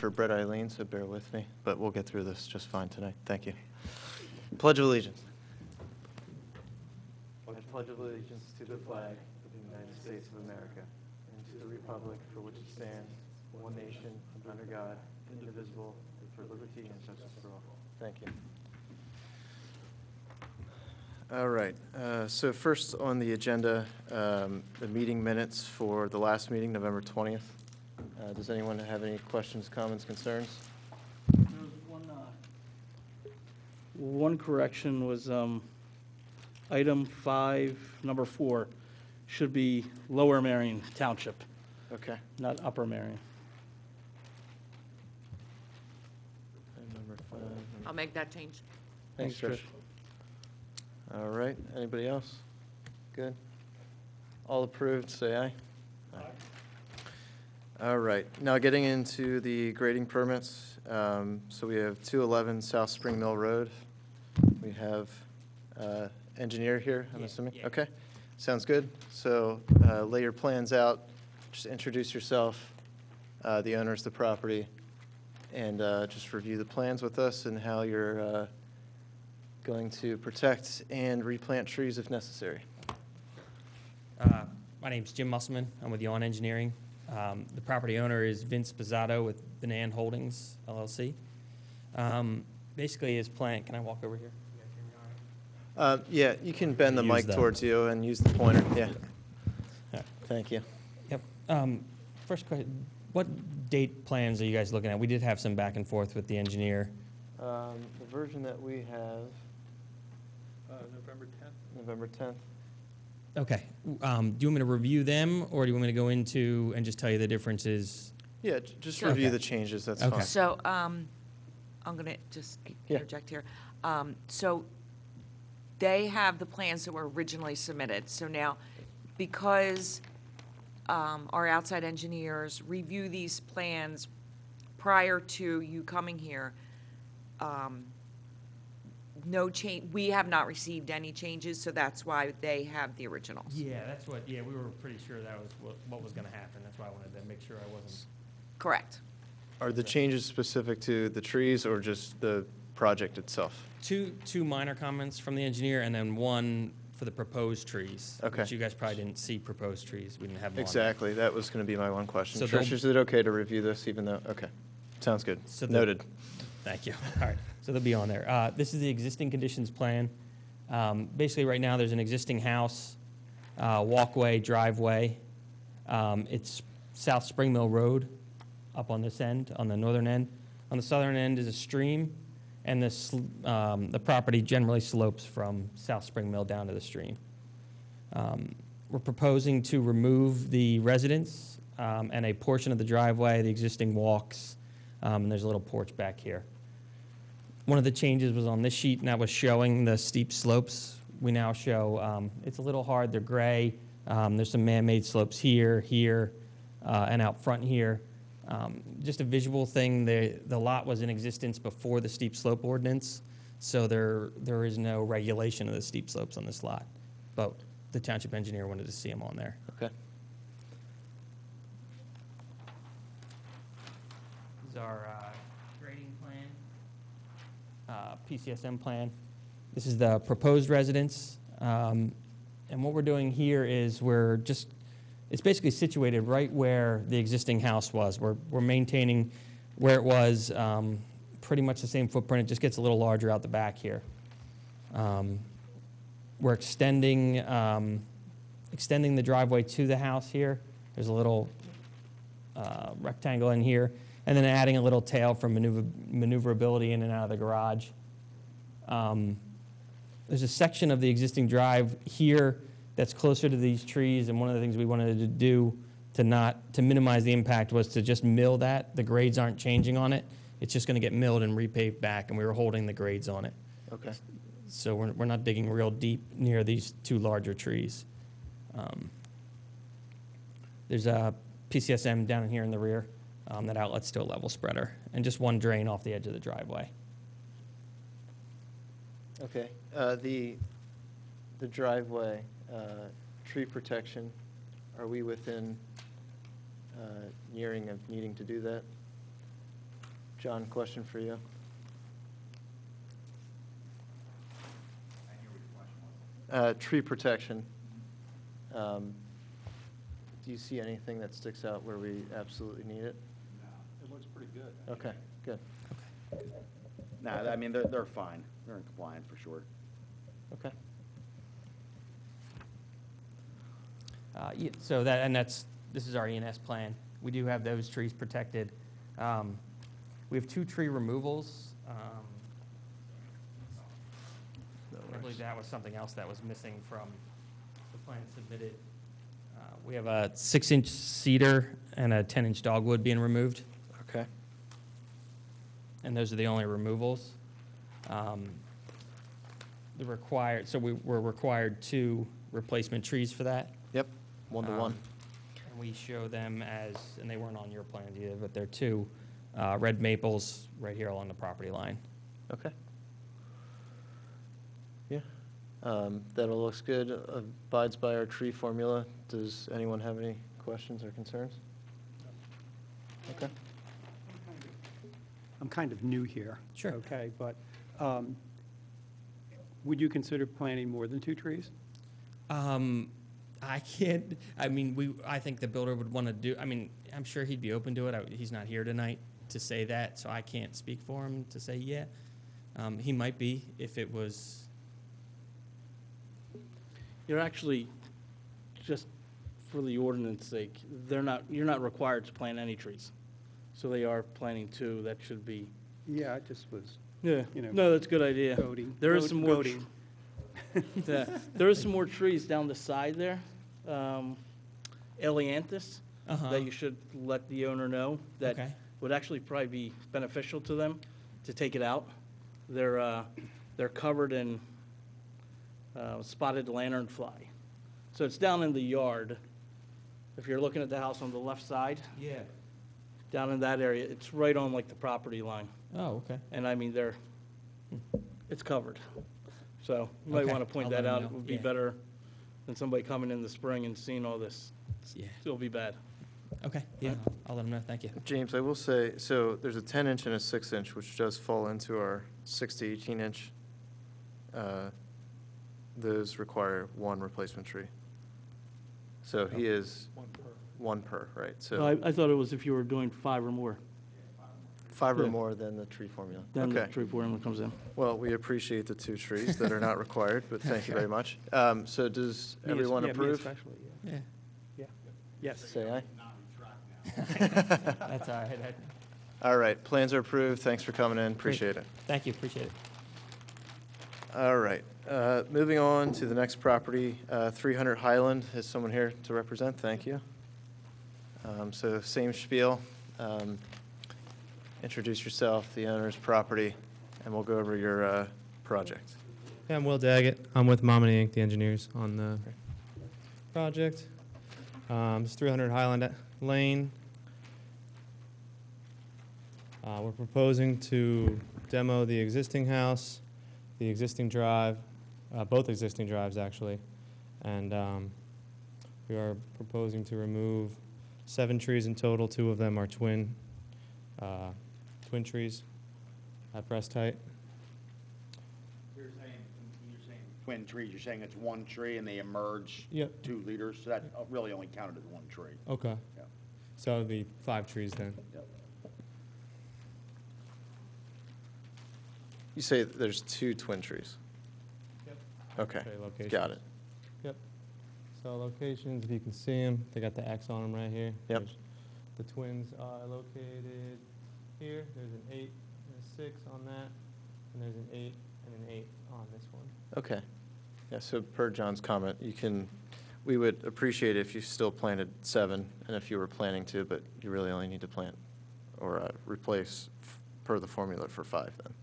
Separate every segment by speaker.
Speaker 1: for Brett Eileen, so bear with me, but we'll get through this just fine tonight. Thank you. Pledge of Allegiance. I pledge allegiance to the flag of the United States of America and to the republic for which it stands, one nation, under God, indivisible, with liberty and justice for all. Thank you. All right. So first on the agenda, the meeting minutes for the last meeting, November 20th. Does anyone have any questions, comments, concerns?
Speaker 2: There was one correction was item 5, number 4, should be Lower Marion Township,
Speaker 1: Okay.
Speaker 2: not Upper Marion.
Speaker 1: And number 5.
Speaker 3: I'll make that change.
Speaker 1: Thanks, Trish. All right. Anybody else? Good. All approved, say aye. Aye. All right. Now getting into the grading permits. So we have 211 South Spring Mill Road. We have engineer here, I'm assuming?
Speaker 4: yeah.
Speaker 1: Okay. Sounds good. So lay your plans out. Just introduce yourself, the owners of the property, and just review the plans with us and how you're going to protect and replant trees if necessary.
Speaker 4: My name's Jim Musselman. I'm with Yawn Engineering. The property owner is Vince Pizzato with Banan Holdings, LLC. Basically, his plan, can I walk over here? You guys hear me all right?
Speaker 1: Yeah, you can bend the
Speaker 4: Use
Speaker 1: mic
Speaker 4: that.
Speaker 1: towards you and use the pointer. Yeah.
Speaker 4: Yeah.
Speaker 1: Thank you.
Speaker 4: Yep. First question, what date plans are you guys looking at? We did have some back and forth with the engineer.
Speaker 1: The version that we have,
Speaker 2: November 10th.
Speaker 1: November 10th.
Speaker 4: Okay. Do you want me to review them, or do you want me to go into and just tell you the differences?
Speaker 1: Yeah, just
Speaker 3: Sure.
Speaker 1: review
Speaker 4: Okay.
Speaker 1: the changes. That's
Speaker 4: Okay.
Speaker 1: fine.
Speaker 3: So I'm going to just
Speaker 1: Yeah.
Speaker 3: interject here. So they have the plans that were originally submitted. So now, because our outside engineers review these plans prior to you coming here, no change, we have not received any changes, so that's why they have the originals.
Speaker 4: Yeah, that's what, we were pretty sure that was what was going to happen. That's why I wanted to make sure I wasn't.
Speaker 3: Correct.
Speaker 1: Are the changes specific to the trees or just the project itself?
Speaker 4: Two minor comments from the engineer, and then one for the proposed trees.
Speaker 1: Okay.
Speaker 4: Which you guys probably didn't see proposed trees. We didn't have them on.
Speaker 1: Exactly. That was going to be my one question.
Speaker 4: So
Speaker 1: Trish,
Speaker 4: they'll-
Speaker 1: is it okay to review this even though? Okay. Sounds good.
Speaker 4: So the-
Speaker 1: Noted.
Speaker 4: Thank you. All right, so they'll be on there. This is the existing conditions plan. Basically, right now, there's an existing house, walkway, driveway. It's South Spring Mill Road up on this end, on the northern end. On the southern end is a stream, and the property generally slopes from South Spring Mill down to the stream. We're proposing to remove the residence and a portion of the driveway, the existing walks, and there's a little porch back here. One of the changes was on this sheet, and that was showing the steep slopes. We now show, it's a little hard, they're gray. There's some man-made slopes here, and out front here. Just a visual thing, the lot was in existence before the steep slope ordinance, so there is no regulation of the steep slopes on this lot. But the township engineer wanted to see them on there.
Speaker 1: Okay.
Speaker 4: This is our grading plan, PCSM plan. This is the proposed residence. And what we're doing here is it's basically situated right where the existing house was. We're maintaining where it was, pretty much the same footprint. It just gets a little larger out the back here. We're extending the driveway to the house here. There's a little rectangle in here, and then adding a little tail for maneuverability in and out of the garage. There's a section of the existing drive here that's closer to these trees, and one of the things we wanted to do to minimize the impact was to just mill that. The grades aren't changing on it. It's just going to get milled and repaved back, and we were holding the grades on it.
Speaker 1: Okay.
Speaker 4: So we're not digging real deep near these two larger trees. There's a PCSM down in here in the rear that outlets to a level spreader, and just one drain off the edge of the driveway.
Speaker 1: Okay. The driveway, tree protection, are we within nearing of needing to do that? John, question for you. Tree protection. Do you see anything that sticks out where we absolutely need it?
Speaker 5: It looks pretty good.
Speaker 1: Okay, good.
Speaker 5: No, I mean, they're fine. They're in compliance for sure.
Speaker 1: Okay.
Speaker 4: Yeah, so this is our ENS plan. We do have those trees protected. We have 2 tree removals. I believe that was something else that was missing from the plan submitted. We have a 6-inch cedar and a 10-inch dogwood being removed,
Speaker 1: Okay.
Speaker 4: and those are the only removals. We're required 2 replacement trees for that.
Speaker 1: Yep, 1 to 1.
Speaker 4: And we show them as, and they weren't on your plans either, but they're 2 red maples right here along the property line.
Speaker 1: Okay. Yeah, that all looks good, abides by our tree formula. Does anyone have any questions or concerns? Okay.
Speaker 6: I'm kind of new here.
Speaker 4: Sure.
Speaker 6: Okay, but would you consider planting more than 2 trees?
Speaker 4: I can't, I think the builder would want to do, I'm sure he'd be open to it. He's not here tonight to say that, so I can't speak for him to say yeah. He might be if it was,
Speaker 2: You're actually, just for the ordinance sake, you're not required to plant any trees. So they are planting 2, that should be,
Speaker 6: Yeah, I just was
Speaker 2: yeah,
Speaker 6: You know,
Speaker 2: no, that's a good idea.
Speaker 6: goading.
Speaker 2: There is some more,
Speaker 6: goading.
Speaker 2: yeah, there is some more trees down the side there. Elianthus, that you should let the owner know, that
Speaker 4: Okay.
Speaker 2: would actually probably be beneficial to them to take it out. They're covered in spotted lanternfly. So it's down in the yard. If you're looking at the house on the left side,
Speaker 4: yeah.
Speaker 2: down in that area, it's right on like the property line.
Speaker 4: Oh, okay.
Speaker 2: And I mean, it's covered. So you might
Speaker 4: Okay,
Speaker 2: want to point
Speaker 4: I'll
Speaker 2: that
Speaker 4: let 'em
Speaker 2: out.
Speaker 4: know,
Speaker 2: It would be
Speaker 4: yeah.
Speaker 2: better than somebody coming in the spring and seeing all this.
Speaker 4: Yeah.
Speaker 2: It'll be bad.
Speaker 4: Okay, yeah, I'll let him know, thank you.
Speaker 1: James, I will say, so there's a 10-inch and a 6-inch, which does fall into our 6 to 18-inch. Those require 1 replacement tree. So he is 1 per, right? So
Speaker 2: I thought it was if you were doing 5 or more,
Speaker 1: 5 or
Speaker 2: yeah.
Speaker 1: more than the tree formula.
Speaker 2: then the
Speaker 1: Okay.
Speaker 2: tree formula comes in.
Speaker 1: Well, we appreciate the 2 trees that are not required, but thank you very much. So does
Speaker 6: Me
Speaker 1: everyone
Speaker 6: yeah, me
Speaker 1: approve?
Speaker 6: especially, yeah.
Speaker 4: Yeah,
Speaker 6: Yeah, yes.
Speaker 1: Say aye.
Speaker 4: that's all right.
Speaker 1: All right, plans are approved. Thanks for coming in. Appreciate it.
Speaker 4: Thank you, appreciate it.
Speaker 1: All right, moving on to the next property, 300 Highland. Is someone here to represent? Thank you. So same spiel. Introduce yourself, the owner's property, and we'll go over your project.
Speaker 7: Yeah, I'm Will Daggett. I'm with Mominy Inc., the engineers on the project. It's 300 Highland Lane. We're proposing to demo the existing house, the existing drive, both existing drives actually, and we are proposing to remove 7 trees in total. 2 of them are twin trees at breast height.
Speaker 5: You're saying twin trees, you're saying it's 1 tree and they emerge
Speaker 7: Yep.
Speaker 5: 2 liters, so that really only counted as 1 tree.
Speaker 7: Okay.
Speaker 5: Yeah.
Speaker 7: So it would be 5 trees then.
Speaker 5: Yep.
Speaker 1: You say there's 2 twin trees?
Speaker 7: Yep.
Speaker 1: Okay,
Speaker 7: Okay, locations.
Speaker 1: got it.
Speaker 7: Yep. So locations, if you can see them, they got the X on them right here.
Speaker 1: Yep.
Speaker 7: There's- The twins are located here. There's an 8 and a 6 on that, and there's an 8 and an 8 on this one.
Speaker 1: Okay. Yeah, so per John's comment, we would appreciate it if you still planted 7, and if you were planning to, but you really only need to plant or replace per the formula for 5 then.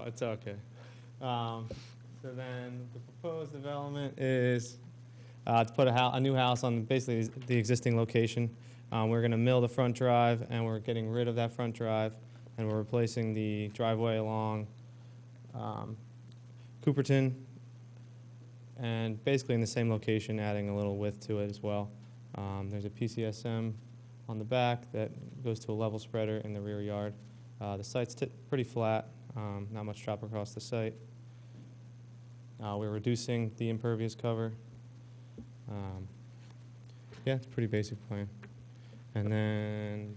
Speaker 7: It's okay. So then the proposed development is to put a new house on basically the existing location. We're going to mill the front drive, and we're getting rid of that front drive, and we're replacing the driveway along Cooperton, and basically in the same location, adding a little width to it as well. There's a PCSM on the back that goes to a level spreader in the rear yard. The site's pretty flat, not much drop across the site. We're reducing the impervious cover. Yeah, it's a pretty basic plan. And then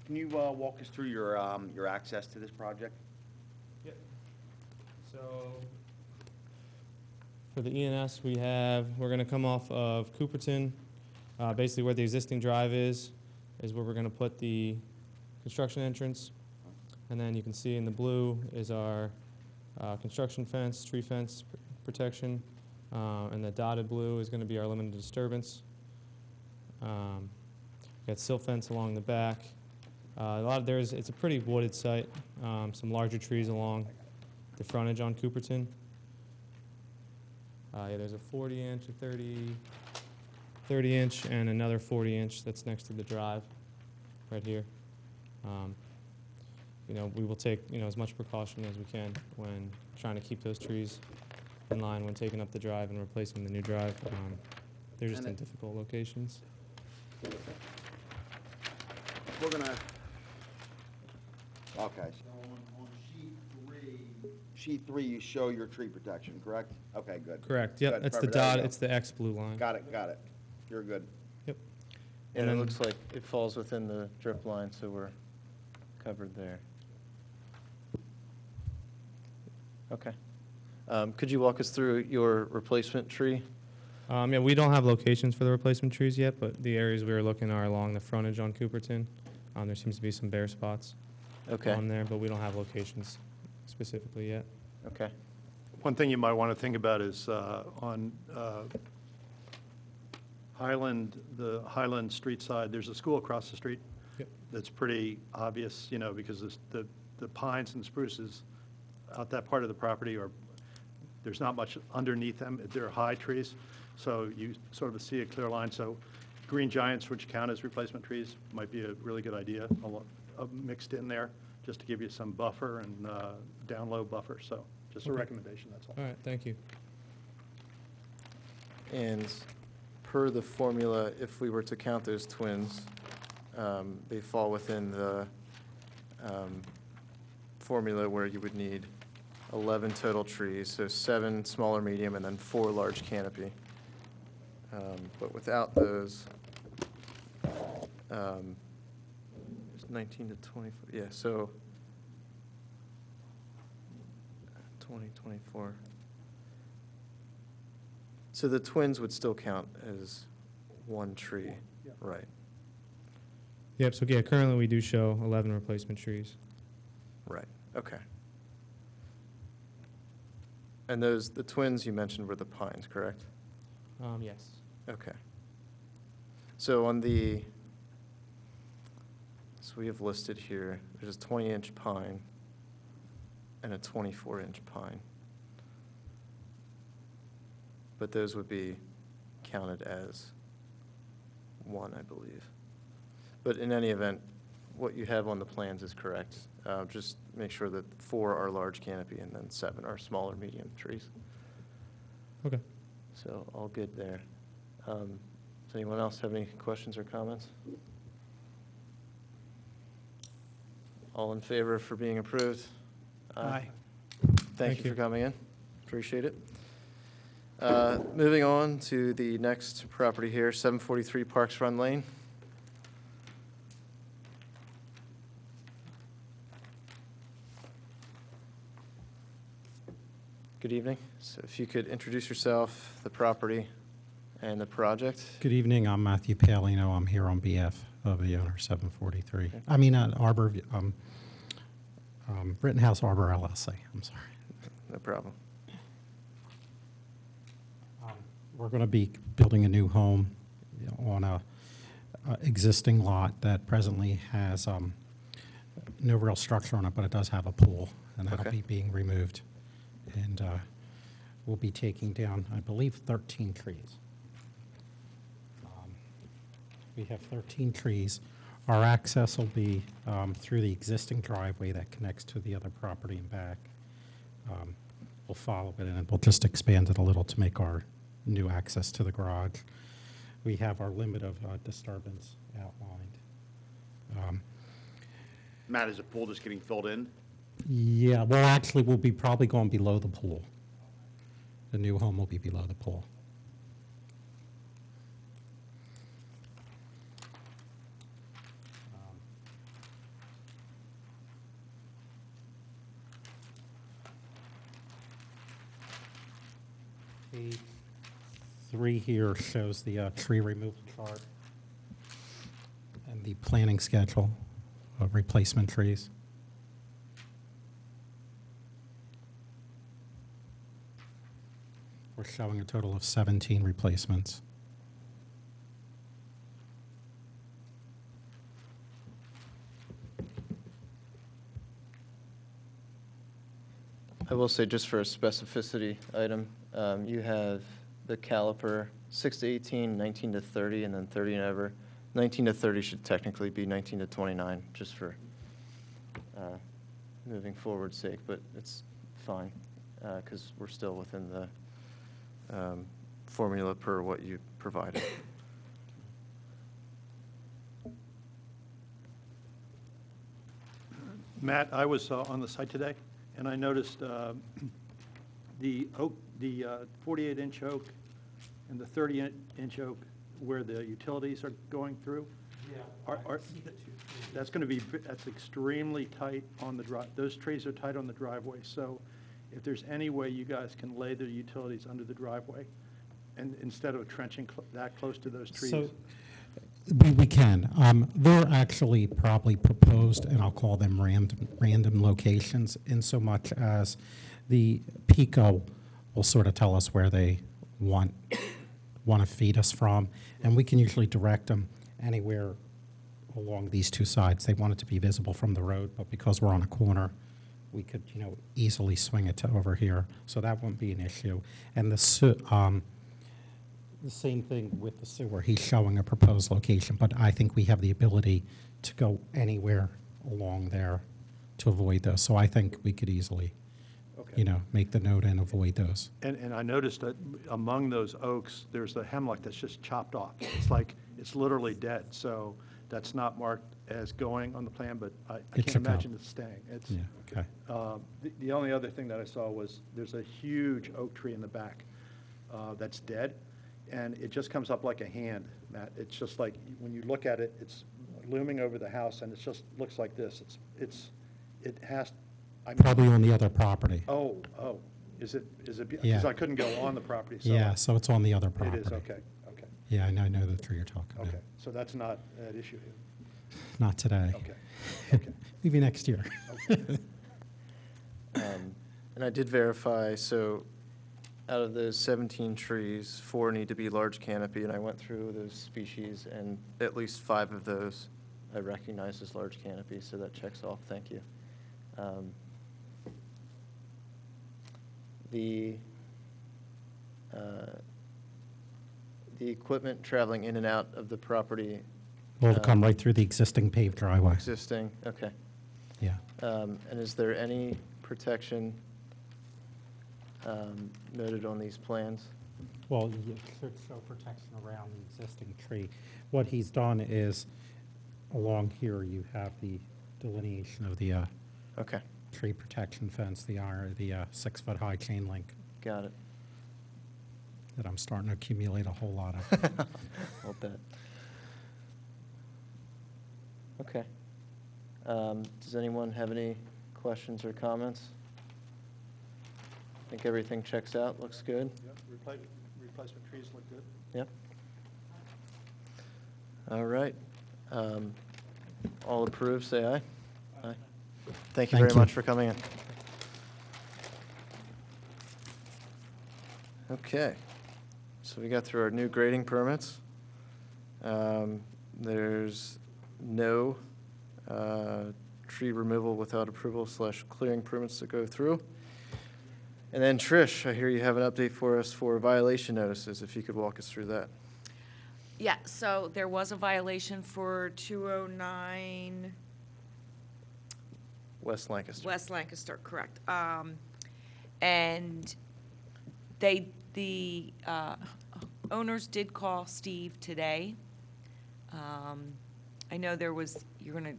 Speaker 5: Can you walk us through your access to this project?
Speaker 7: Yep. So for the ENS, we're going to come off of Cooperton. Basically where the existing drive is where we're going to put the construction entrance. And then you can see in the blue is our construction fence, tree fence protection. And the dotted blue is going to be our limited disturbance. Got silt fence along the back. It's a pretty wooded site. Some larger trees along the frontage on Cooperton. Yeah, there's a 40-inch, a 30-inch, and another 40-inch that's next to the drive, right here. We will take as much precaution as we can when trying to keep those trees in line when taking up the drive and replacing the new drive. They're just in difficult locations.
Speaker 5: We're gonna, okay, so on sheet three, you show your tree protection, correct? Okay, good.
Speaker 7: Correct. Yep,
Speaker 5: Good,
Speaker 7: that's the
Speaker 5: perfect. There you
Speaker 7: dot.
Speaker 5: go.
Speaker 7: It's the X blue line.
Speaker 5: Got it. You're good.
Speaker 7: Yep.
Speaker 1: And it
Speaker 7: then-
Speaker 1: looks like it falls within the drip line, so we're covered there. Okay. Could you walk us through your replacement tree?
Speaker 7: Yeah, we don't have locations for the replacement trees yet, but the areas we were looking are along the frontage on Cooperton. There seems to be some bare spots
Speaker 1: Okay,
Speaker 7: on there, but we don't have locations specifically yet.
Speaker 1: okay.
Speaker 8: One thing you might want to think about is on the Highland Street side, there's a school across the street.
Speaker 7: Yep.
Speaker 8: That's pretty obvious, because the pines and spruces out that part of the property there's not much underneath them. They're high trees, so you sort of see a clear line. So green giants, which count as replacement trees, might be a really good idea, mixed in there, just to give you some buffer and down low buffer. So just a
Speaker 7: Okay.
Speaker 8: recommendation, that's all.
Speaker 7: All right, thank you.
Speaker 1: And per the formula, if we were to count those twins, they fall within the formula where you would need 11 total trees, so 7 smaller, medium, and then 4 large canopy. But without those, it's 19 to 20, yeah, so 20, 24. So the twins would still count as one tree, right?
Speaker 7: Yep, so yeah, currently we do show 11 replacement trees.
Speaker 1: Right, okay. And the twins you mentioned were the pines, correct?
Speaker 7: Yes.
Speaker 1: Okay. So so we have listed here, there's a 20-inch pine and a 24-inch pine. But those would be counted as one, I believe. But in any event, what you have on the plans is correct. Just make sure that 4 are large canopy and then 7 are smaller, medium trees.
Speaker 7: Okay.
Speaker 1: So all good there. Does anyone else have any questions or comments? All in favor for being approved?
Speaker 6: Aye.
Speaker 1: Thank
Speaker 7: Thank
Speaker 1: you for
Speaker 7: you.
Speaker 1: coming in. Appreciate it. Moving on to the next property here, 743 Parks Run Lane. Good evening. So if you could introduce yourself, the property, and the project.
Speaker 9: Good evening, I'm Matthew Palino. I'm here on behalf of the owner, 743.
Speaker 1: Okay.
Speaker 9: I mean, Rittenhouse Arbor LLC, I'm sorry.
Speaker 1: No problem.
Speaker 9: We're going to be building a new home on a existing lot that presently has no real structure on it, but it does have a pool, and that'll
Speaker 1: Okay.
Speaker 9: be being removed. And we'll be taking down, I believe, 13 trees. We have 13 trees. Our access will be through the existing driveway that connects to the other property and back. we'll follow it, and we'll just expand it a little to make our new access to the garage. We have our limit of disturbance outlined.
Speaker 5: Matt, is the pool just getting filled in?
Speaker 9: Yeah, well, actually, we'll be probably going below the pool. The new home will be below the pool. Page 3 here shows the tree removal chart and the planning schedule of replacement trees. We're showing a total of 17 replacements.
Speaker 1: I will say, just for a specificity item, you have the caliper 6 to 18, 19 to 30, and then 30 and over. 19 to 30 should technically be 19 to 29, just for moving forward sake, but it's fine, because we're still within the formula per what you provided.
Speaker 8: Matt, I was on the site today, and I noticed the oak, the 48-inch oak and the 30-inch oak where the utilities are going through. Yeah. That's going to be, that's extremely tight on the drive. Those trees are tight on the driveway, so if there's any way you guys can lay the utilities under the driveway, and instead of trenching that close to those trees.
Speaker 9: So we can. They're actually probably proposed, and I'll call them random locations, in so much as the PICO will sort of tell us where they want to feed us from, and we can usually direct them anywhere along these two sides. They want it to be visible from the road, but because we're on a corner, we could, easily swing it to over here, so that won't be an issue. And the same thing with the sewer. He's showing a proposed location, but I think we have the ability to go anywhere along there to avoid those. So I think we could easily,
Speaker 8: Okay.
Speaker 9: Make the note and avoid those.
Speaker 8: And I noticed that among those oaks, there's the hemlock that's just chopped off. It's like, it's literally dead, so that's not marked as going on the plan, but I
Speaker 9: It
Speaker 8: can't
Speaker 9: should go.
Speaker 8: imagine it's staying. It's,
Speaker 9: Yeah, okay.
Speaker 8: the only other thing that I saw was, there's a huge oak tree in the back that's dead, and it just comes up like a hand, Matt. It's just like, when you look at it, it's looming over the house, and it just looks like this. It has, I mean,
Speaker 9: Probably on the other property.
Speaker 8: oh, is it,
Speaker 9: Yeah.
Speaker 8: because I couldn't go on the property, so.
Speaker 9: Yeah, so it's on the other
Speaker 8: It
Speaker 9: property.
Speaker 8: is, okay, okay,
Speaker 9: Yeah, I know the tree you're talking about.
Speaker 8: okay. So that's not an issue here.
Speaker 9: Not today.
Speaker 8: Okay, okay.
Speaker 9: Maybe next year.
Speaker 1: And I did verify, so out of those 17 trees, 4 need to be large canopy, and I went through those species, and at least 5 of those I recognize as large canopy, so that checks off, thank you. The equipment traveling in and out of the property.
Speaker 9: We'll come right through the existing paved driveway.
Speaker 1: Existing, okay.
Speaker 9: Yeah.
Speaker 1: And is there any protection noted on these plans?
Speaker 9: Well, you should show protection around the existing tree. What he's done is, along here, you have the delineation of the
Speaker 1: Okay,
Speaker 9: tree protection fence, the 6-foot-high chain link
Speaker 1: got it.
Speaker 9: that I'm starting to accumulate a whole lot of.
Speaker 1: I'll bet. Okay. Does anyone have any questions or comments? I think everything checks out, looks good.
Speaker 8: Yep, replacement trees look good.
Speaker 1: Yep. All right. All approved, say aye. Aye. Thank you
Speaker 9: Thank
Speaker 1: very
Speaker 9: you.
Speaker 1: much for coming in. Okay. So we got through our new grading permits. There's no tree removal without approval / clearing permits to go through. And then Trish, I hear you have an update for us for violation notices, if you could walk us through that.
Speaker 3: Yeah, so there was a violation for 209
Speaker 1: West Lancaster.
Speaker 3: West Lancaster, correct. And the owners did call Steve today. I know you're going to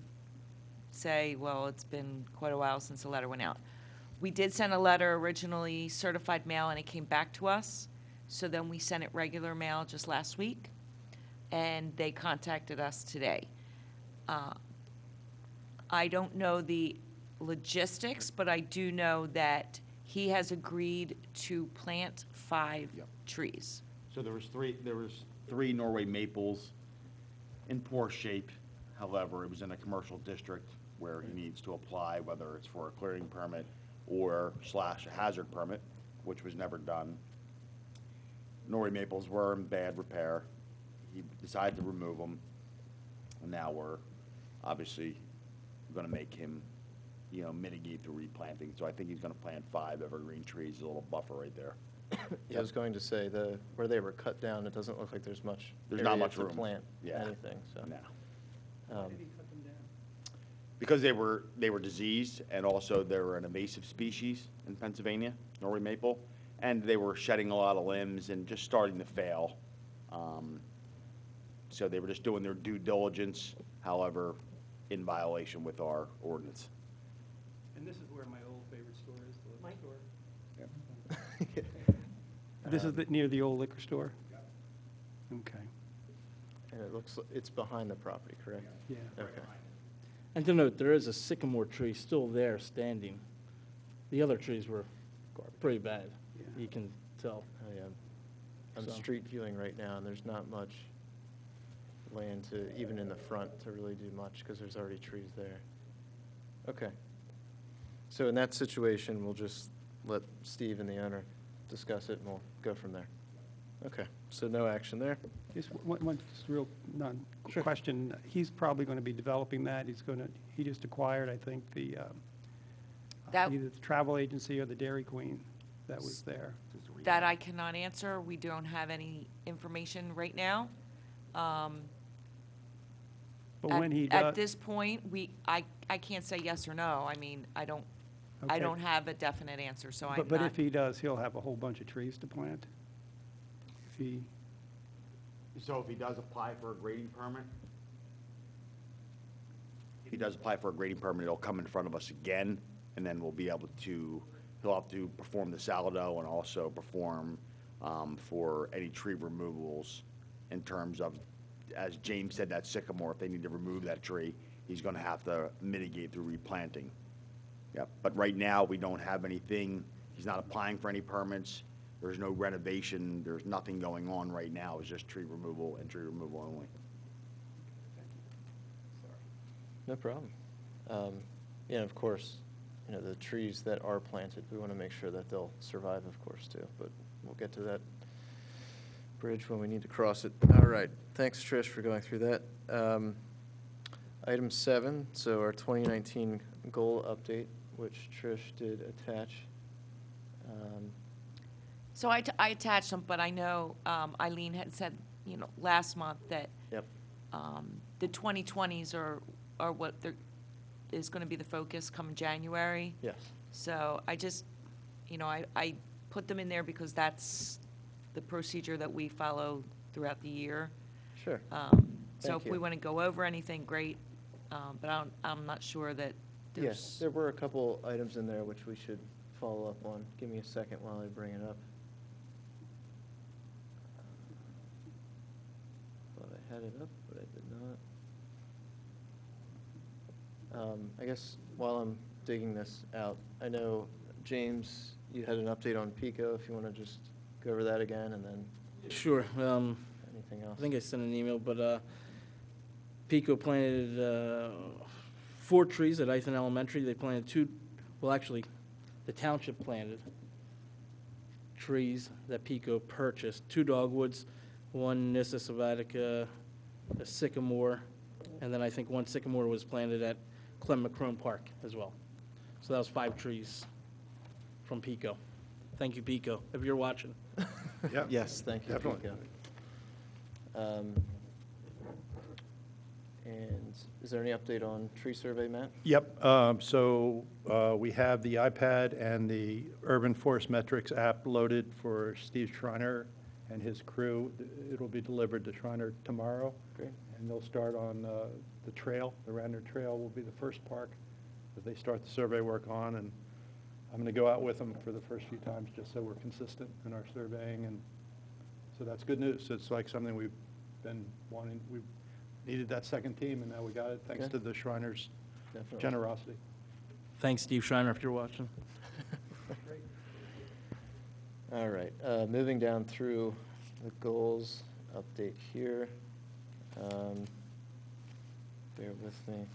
Speaker 3: say, well, it's been quite a while since the letter went out. We did send a letter originally certified mail, and it came back to us. So then we sent it regular mail just last week, and they contacted us today. I don't know the logistics, but I do know that he has agreed to plant 5
Speaker 5: Yep.
Speaker 3: trees.
Speaker 5: So there was three Norway maples in poor shape. However, it was in a commercial district where he needs to apply, whether it's for a clearing permit or / a hazard permit, which was never done. Norway maples were in bad repair. He decided to remove them. And now we're obviously gonna make him, mitigate the replanting. So I think he's gonna plant 5 evergreen trees, a little buffer right there.
Speaker 1: Yeah, I was going to say, where they were cut down, it doesn't look like there's much
Speaker 5: There's not
Speaker 1: area
Speaker 5: much
Speaker 1: to
Speaker 5: room.
Speaker 1: plant
Speaker 5: Yeah.
Speaker 1: anything, so.
Speaker 5: No.
Speaker 1: um,
Speaker 5: Because they were diseased, and also they're an invasive species in Pennsylvania, Norway maple, and they were shedding a lot of limbs and just starting to fail. So they were just doing their due diligence, however, in violation with our ordinance.
Speaker 6: And this is where my old favorite store is, the liquor store.
Speaker 5: Yep.
Speaker 6: This is near the old liquor store? Okay,
Speaker 1: And it looks, it's behind the property, correct?
Speaker 6: yeah.
Speaker 1: Okay.
Speaker 2: And to note, there is a sycamore tree still there standing. The other trees were pretty bad,
Speaker 6: Yeah.
Speaker 2: you can tell.
Speaker 1: I'm
Speaker 2: So-
Speaker 1: street viewing right now, and there's not much land even in the front, to really do much, because there's already trees there. Okay. So in that situation, we'll just let Steve and the owner discuss it, and we'll go from there. Okay, so no action there?
Speaker 6: Just one just real question. He's probably going to be developing that. He just acquired, I think,
Speaker 3: That-
Speaker 6: either the travel agency or the Dairy Queen that was there.
Speaker 3: That I cannot answer. We don't have any information right now.
Speaker 6: But
Speaker 3: At-
Speaker 6: when he
Speaker 3: At
Speaker 6: does,
Speaker 3: this point, I can't say yes or no. I mean, I don't
Speaker 6: Okay.
Speaker 3: have a definite answer, so I'm not.
Speaker 6: but if he does, he'll have a whole bunch of trees to plant? If he,
Speaker 5: So if he does apply for a grading permit? If he does apply for a grading permit, it'll come in front of us again, and then we'll be able to, he'll have to perform the saldo and also perform for any tree removals in terms of, as James said, that sycamore, if they need to remove that tree, he's gonna have to mitigate through replanting. Yep, but right now, we don't have anything, he's not applying for any permits, there's no renovation, there's nothing going on right now, it's just tree removal and tree removal only.
Speaker 1: No problem. Yeah, of course, the trees that are planted, we want to make sure that they'll survive, of course, too, but we'll get to that bridge when we need to cross it. All right, thanks, Trish, for going through that. Item 7, so our 2019 goal update, which Trish did attach.
Speaker 3: So I attached them, but I know Eileen had said, last month that
Speaker 1: Yep.
Speaker 3: the 2020s are what is going to be the focus come January.
Speaker 1: Yes.
Speaker 3: So I just, I put them in there because that's the procedure that we follow throughout the year.
Speaker 1: Sure.
Speaker 3: So
Speaker 1: Thank
Speaker 3: if we
Speaker 1: you.
Speaker 3: want to go over anything, great, but I'm not sure that
Speaker 1: Yes,
Speaker 3: there's.
Speaker 1: there were a couple items in there which we should follow up on. Give me a second while I bring it up. Thought I had it up, but I did not. I guess while I'm digging this out, I know, James, you had an update on Pico, if you want to just go over that again, and then
Speaker 2: Sure.
Speaker 1: anything
Speaker 2: I
Speaker 1: else.
Speaker 2: think I sent an email, but Pico planted 4 trees at Ethan Elementary. They planted 2, well, actually, the township planted trees that Pico purchased, 2 dogwoods, 1 Nyssa sylvatica, a sycamore, and then I think 1 sycamore was planted at Clem McCrone Park as well. So that was 5 trees from Pico. Thank you, Pico, if you're watching.
Speaker 8: Yeah.
Speaker 1: Yes, thank you,
Speaker 8: Definitely.
Speaker 1: Pico. And is there any update on tree survey, Matt?
Speaker 8: Yep, so we have the iPad and the Urban Forest Metrics app loaded for Steve Schreiner and his crew. It'll be delivered to Schreiner tomorrow.
Speaker 1: Great.
Speaker 8: And they'll start on the trail. The Radnor Trail will be the first park that they start the survey work on. And I'm going to go out with them for the first few times just so we're consistent in our surveying. And so that's good news. It's like something we've been wanting. We've needed that second team, and now we got it, thanks
Speaker 1: Okay.
Speaker 8: to the Shriners'
Speaker 1: Definitely.
Speaker 8: generosity.
Speaker 2: Thanks, Steve Schreiner, if you're watching.
Speaker 1: All right, moving down through the goals update here. Bear with me.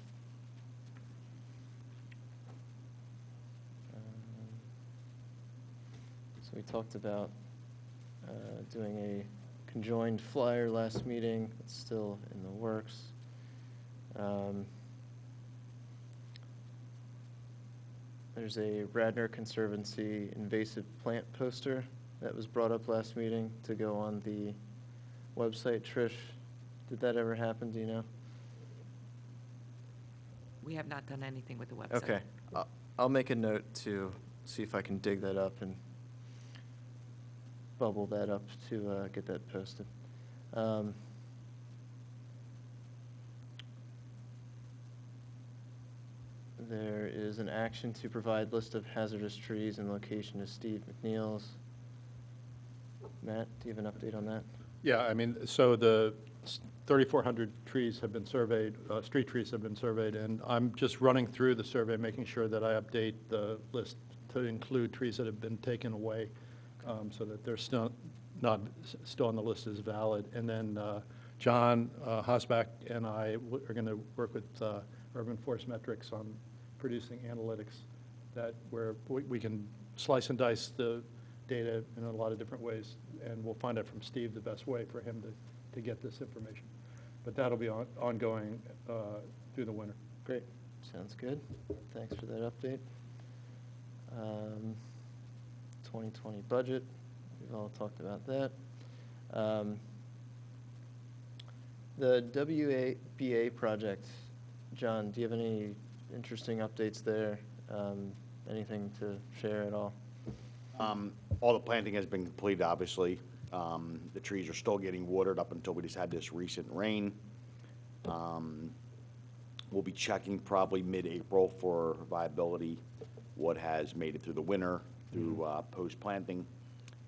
Speaker 1: So we talked about doing a conjoined flyer last meeting. It's still in the works. There's a Radnor Conservancy invasive plant poster that was brought up last meeting to go on the website. Trish, did that ever happen? Do you know?
Speaker 3: We have not done anything with the website.
Speaker 1: Okay. I'll make a note to see if I can dig that up and bubble that up to get that posted. There is an action to provide list of hazardous trees and location to Steve McNeil's. Matt, do you have an update on that?
Speaker 8: Yeah, I mean, so the 3,400 trees have been surveyed, street trees have been surveyed, and I'm just running through the survey, making sure that I update the list to include trees that have been taken away, so that they're still still on the list as valid. And then John Hosbach and I are going to work with Urban Forest Metrics on producing analytics that where we can slice and dice the data in a lot of different ways, and we'll find out from Steve the best way for him to get this information. But that'll be ongoing through the winter.
Speaker 1: Great, sounds good. Thanks for that update. 2020 budget, we've all talked about that. The WBA project, John, do you have any interesting updates there? Anything to share at all?
Speaker 5: All the planting has been completed, obviously. The trees are still getting watered up until we just had this recent rain. We'll be checking probably mid-April for viability, what has made it through the winter, through post-planting.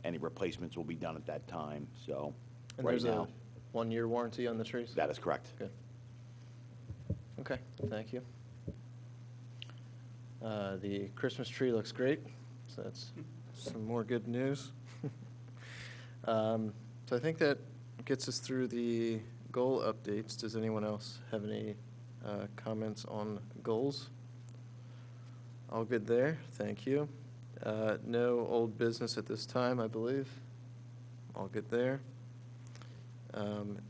Speaker 5: Any replacements will be done at that time, so
Speaker 1: And
Speaker 5: right
Speaker 1: there's
Speaker 5: now,
Speaker 1: a 1-year warranty on the trees?
Speaker 5: that is correct.
Speaker 1: Good. Okay, thank you. The Christmas tree looks great, so that's some more good news. So I think that gets us through the goal updates. Does anyone else have any comments on goals? All good there, thank you. No old business at this time, I believe. All good there.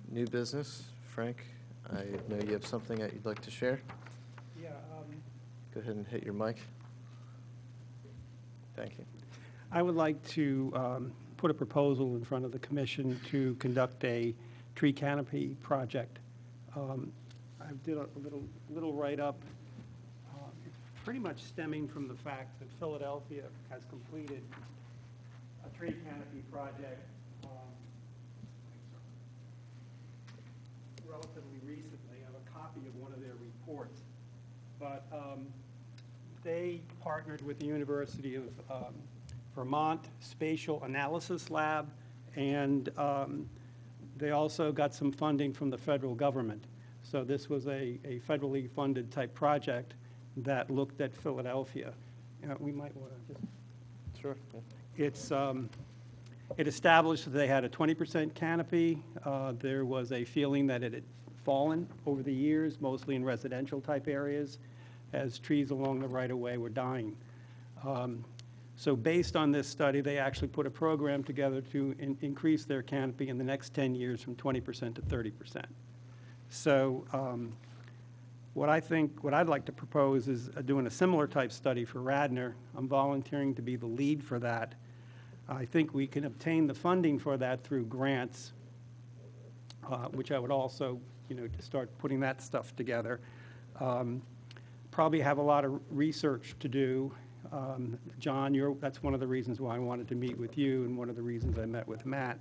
Speaker 1: New business, Frank, I know you have something that you'd like to share.
Speaker 6: Yeah,
Speaker 1: Go ahead and hit your mic. Thank you.
Speaker 6: I would like to put a proposal in front of the commission to conduct a tree canopy project. I did a little write-up, pretty much stemming from the fact that Philadelphia has completed a tree canopy project relatively recently. I have a copy of one of their reports. But they partnered with the University of Vermont Spatial Analysis Lab, and they also got some funding from the federal government. So this was a federally funded type project that looked at Philadelphia. We might want to just...
Speaker 1: Sure.
Speaker 6: It established that they had a 20% canopy. There was a feeling that it had fallen over the years, mostly in residential type areas, as trees along the right-of-way were dying. So based on this study, they actually put a program together to increase their canopy in the next 10 years from 20% to 30%. So what I'd like to propose is doing a similar type study for Radnor. I'm volunteering to be the lead for that. I think we can obtain the funding for that through grants, which I would also to start putting that stuff together. Probably have a lot of research to do. John, that's one of the reasons why I wanted to meet with you, and one of the reasons I met with Matt,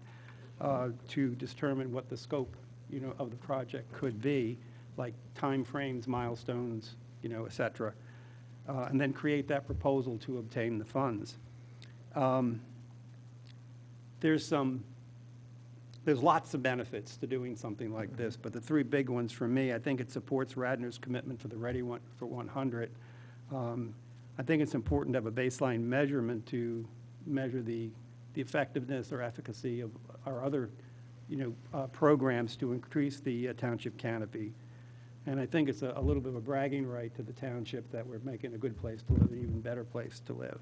Speaker 6: to determine what the scope, of the project could be, like timeframes, milestones, et cetera, and then create that proposal to obtain the funds. There's lots of benefits to doing something like this, but the three big ones for me, I think it supports Radnor's commitment for the Ready for 100. I think it's important to have a baseline measurement to measure the effectiveness or efficacy of our other, programs to increase the township canopy. And I think it's a little bit of a bragging right to the township that we're making a good place to live, an even better place to live.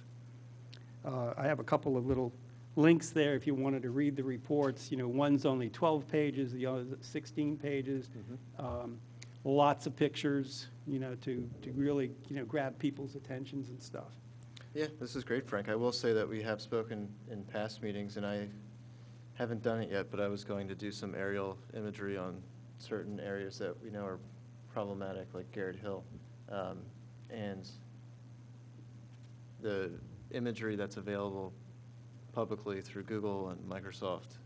Speaker 6: I have a couple of little links there if you wanted to read the reports. One's only 12 pages, the other's 16 pages. Lots of pictures, to really, grab people's attentions and stuff.
Speaker 1: Yeah, this is great, Frank. I will say that we have spoken in past meetings, and I haven't done it yet, but I was going to do some aerial imagery on certain areas that we know are problematic, like Garrett Hill. And the imagery that's available publicly through Google and Microsoft,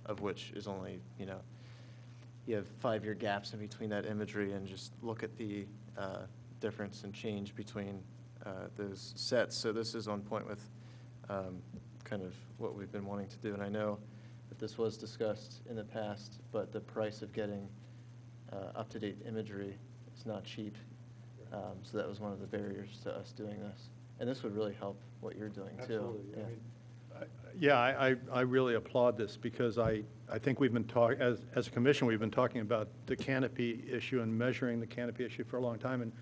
Speaker 1: of which is only, you have 5-year gaps in between that imagery, and just look at the difference and change between those sets. So this is on point with kind of what we've been wanting to do. And I know that this was discussed in the past, but the price of getting up-to-date imagery is not cheap. So that was one of the barriers to us doing this. And this would really help what you're doing, too.
Speaker 8: Yeah. I really applaud this, because I think we've been talking, as a commission, we've been talking about the canopy issue and measuring the canopy issue for a long time, and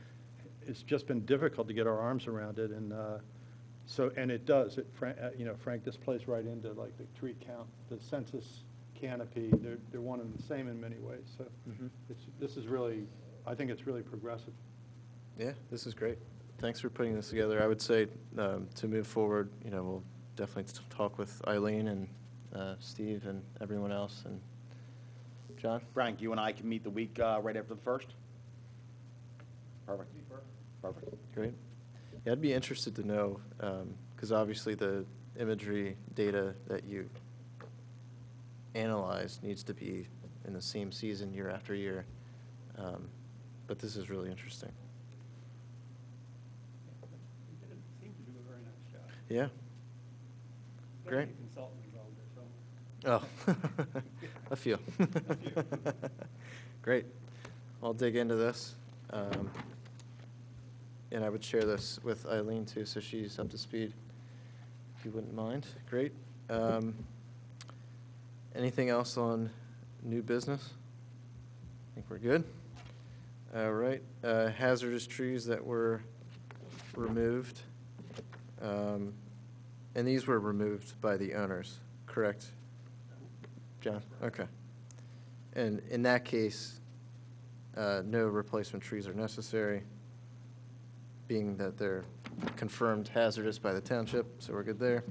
Speaker 8: it's just been difficult to get our arms around it. And and it does. Frank, this plays right into like the tree count, the census canopy. They're one and the same in many ways. So this is really, I think it's really progressive.
Speaker 1: Yeah, this is great. Thanks for putting this together. I would say to move forward, we'll definitely talk with Eileen and Steve and everyone else. And John?
Speaker 5: Frank, you and I can meet the week right after the 1st? Perfect. Perfect.
Speaker 1: Great. Yeah, I'd be interested to know, because obviously the imagery data that you analyze needs to be in the same season year after year. But this is really interesting.
Speaker 6: You seem to do a very nice job.
Speaker 1: Yeah. Great.
Speaker 6: Consultant involved there, so.
Speaker 1: Oh, a few. Great. I'll dig into this. And I would share this with Eileen, too, so she's up to speed, if you wouldn't mind. Great. Anything else on new business? I think we're good. All right. Hazardous trees that were removed. And these were removed by the owners, correct? John? Okay. And in that case, no replacement trees are necessary, being that they're confirmed hazardous by the township, so we're good there.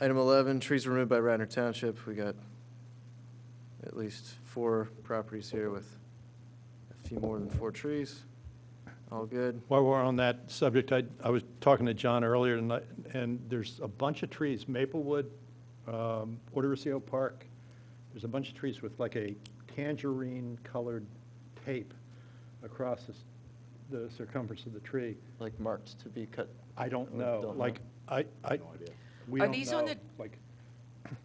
Speaker 1: Item 11, trees removed by Radnor Township. We got at least 4 properties here with a few more than 4 trees. All good.
Speaker 8: While we're on that subject, I was talking to John earlier tonight, and there's a bunch of trees, Maplewood, Orterisio Park. There's a bunch of trees with like a tangerine-colored tape across the circumference of the tree.
Speaker 1: Like marked to be cut.
Speaker 8: I don't
Speaker 1: Don't
Speaker 8: know.
Speaker 1: know.
Speaker 8: Like, we
Speaker 3: Are
Speaker 8: don't
Speaker 3: these on
Speaker 8: know.
Speaker 3: the-
Speaker 8: Like,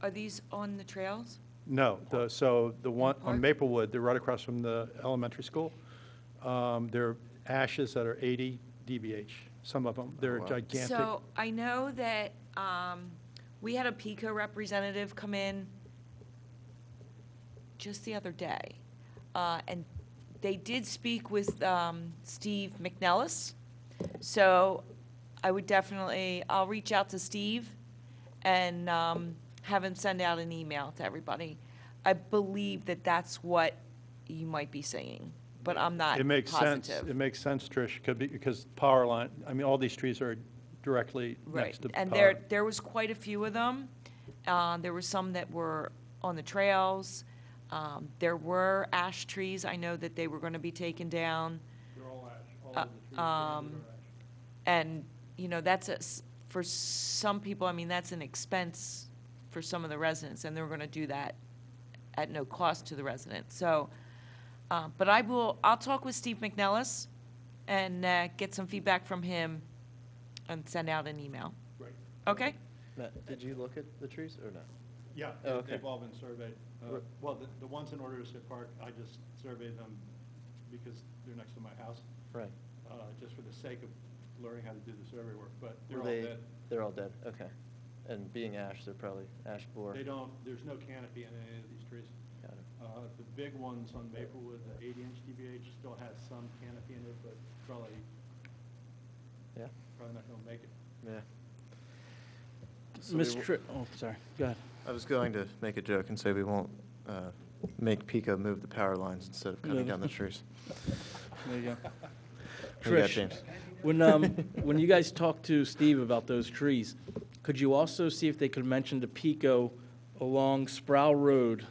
Speaker 3: Are these on the trails?
Speaker 8: no, so the one
Speaker 3: Park?
Speaker 8: on Maplewood, they're right across from the elementary school. They're ashes that are 80 dBH, some of them. They're
Speaker 1: wow.
Speaker 8: gigantic.
Speaker 3: So I know that we had a PICO representative come in just the other day, and they did speak with Steve McNellis. So I would definitely, I'll reach out to Steve and have him send out an email to everybody. I believe that that's what you might be saying, but I'm not
Speaker 8: It makes sense.
Speaker 3: positive.
Speaker 8: It makes sense, Trish, because power line, I mean, all these trees are directly
Speaker 3: Right,
Speaker 8: next to
Speaker 3: and
Speaker 8: power.
Speaker 3: there was quite a few of them. There were some that were on the trails. There were ash trees, I know that they were gonna be taken down.
Speaker 8: They're all ash, all
Speaker 3: of
Speaker 8: of
Speaker 3: the
Speaker 8: the trees are ash.
Speaker 3: And, you know, for some people, I mean, that's an expense for some of the residents, and they're gonna do that at no cost to the residents. So, but I'll talk with Steve McNellis and get some feedback from him and send out an email.
Speaker 8: Right.
Speaker 3: Okay?
Speaker 1: Matt, did you look at the trees or not?
Speaker 8: Yeah,
Speaker 1: Oh, okay.
Speaker 8: they've all been surveyed.
Speaker 1: Right.
Speaker 8: Well, the ones in Order to Sit Park, I just surveyed them because they're next to my house,
Speaker 1: Right.
Speaker 8: just for the sake of learning how to do the survey work, but they're
Speaker 1: Were
Speaker 8: all
Speaker 1: they-
Speaker 8: dead.
Speaker 1: They're all dead, okay. And being ash, they're probably ash borer.
Speaker 8: There's no canopy in any of these trees.
Speaker 1: Got it.
Speaker 8: The big ones on Maplewood, the 80-inch DBH, still has some canopy in it, but probably
Speaker 1: Yeah,
Speaker 8: not gonna make it.
Speaker 1: yeah. So we
Speaker 2: Ms.
Speaker 1: w-
Speaker 2: Oh, sorry, go ahead.
Speaker 1: I was going to make a joke and say we won't make Pico move the power lines instead of cutting
Speaker 2: No.
Speaker 1: down the trees.
Speaker 2: There you go.
Speaker 1: What do you got,
Speaker 2: Trish,
Speaker 1: James?
Speaker 2: when you guys talked to Steve about those trees, could you also see if they could mention the Pico along Sproul Road?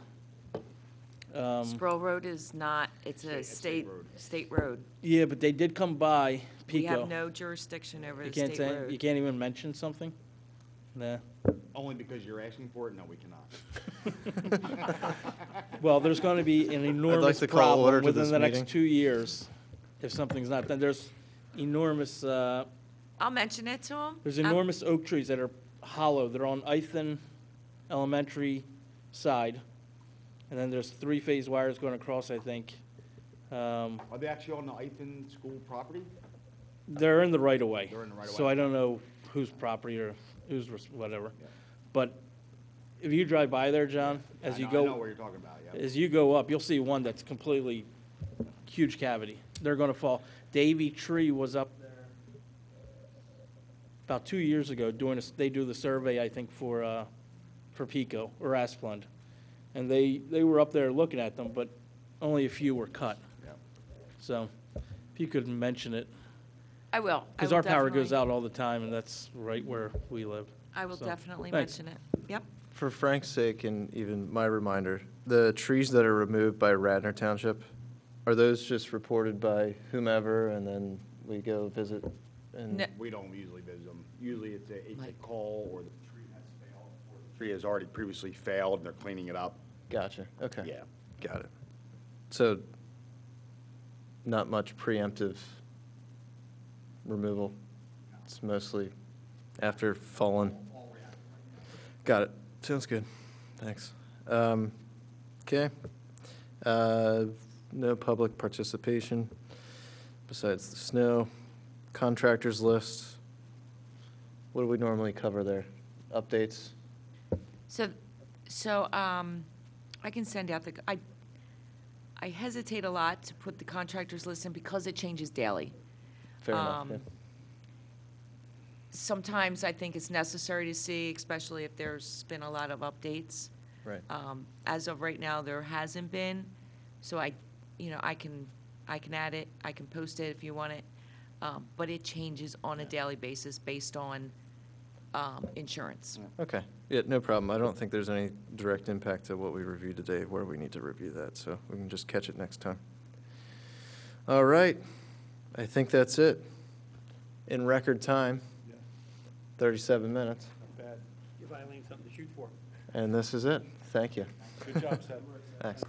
Speaker 3: Sproul Road is not, it's a state road.
Speaker 2: Yeah, but they did come by
Speaker 3: We have
Speaker 2: Pico.
Speaker 3: no jurisdiction over
Speaker 2: You
Speaker 3: the
Speaker 2: can't
Speaker 3: state
Speaker 2: say, you
Speaker 3: road.
Speaker 2: can't even mention something? Nah.
Speaker 5: Only because you're asking for it? No, we cannot.
Speaker 2: Well, there's going to be an enormous
Speaker 1: to call order
Speaker 2: problem
Speaker 1: to
Speaker 2: within
Speaker 1: this
Speaker 2: the
Speaker 1: meeting.
Speaker 2: next 2 years if something's not done. There's enormous,
Speaker 3: I'll mention it to him.
Speaker 2: there's enormous oak trees that are hollow. They're on Ithan Elementary side. And then there's 3-phase wires going across, I think.
Speaker 5: Are they actually on the Ithan School property?
Speaker 2: They're in the right of way.
Speaker 5: They're in the right of
Speaker 2: So
Speaker 5: way.
Speaker 2: I don't know whose property or whose, whatever. But if you drive by there, John, as you
Speaker 5: I know
Speaker 2: go,
Speaker 5: what you're talking about, yeah.
Speaker 2: as you go up, you'll see one that's completely huge cavity. They're gonna fall. Davy Tree was up there about 2 years ago they do the survey, I think, for Pico or Asplund. And they were up there looking at them, but only a few were cut.
Speaker 5: Yeah.
Speaker 2: So if you could mention it,
Speaker 3: I will.
Speaker 2: because our power goes out all the time, and that's right where we live.
Speaker 3: I will
Speaker 2: So,
Speaker 3: definitely
Speaker 2: thanks.
Speaker 3: mention it. Yep.
Speaker 1: For Frank's sake and even my reminder, the trees that are removed by Radnor Township, are those just reported by whomever and then we go visit? And
Speaker 3: No.
Speaker 5: We don't usually visit them. Usually it's a
Speaker 3: Like-
Speaker 5: call or the tree has failed, or the tree has already previously failed and they're cleaning it up.
Speaker 1: Gotcha, okay.
Speaker 5: Yeah.
Speaker 1: Got it. So, not much preemptive removal? It's mostly after fallen? Got it. Sounds good. Thanks. Okay. No public participation besides the snow. Contractors list. What do we normally cover there? Updates?
Speaker 3: So, I can send out I hesitate a lot to put the contractors list in because it changes daily.
Speaker 1: Fair enough, yeah.
Speaker 3: Sometimes I think it's necessary to see, especially if there's been a lot of updates.
Speaker 1: Right.
Speaker 3: As of right now, there hasn't been, so I can add it, I can post it if you want it. But it changes on a daily basis based on, insurance.
Speaker 1: Okay, yeah, no problem. I don't think there's any direct impact to what we reviewed today where we need to review that, so we can just catch it next time. All right, I think that's it. In record time, 37 minutes,
Speaker 6: Not bad. Give Eileen something to shoot for.
Speaker 1: and this is it. Thank you.
Speaker 8: Good job, Seth.
Speaker 1: Thanks.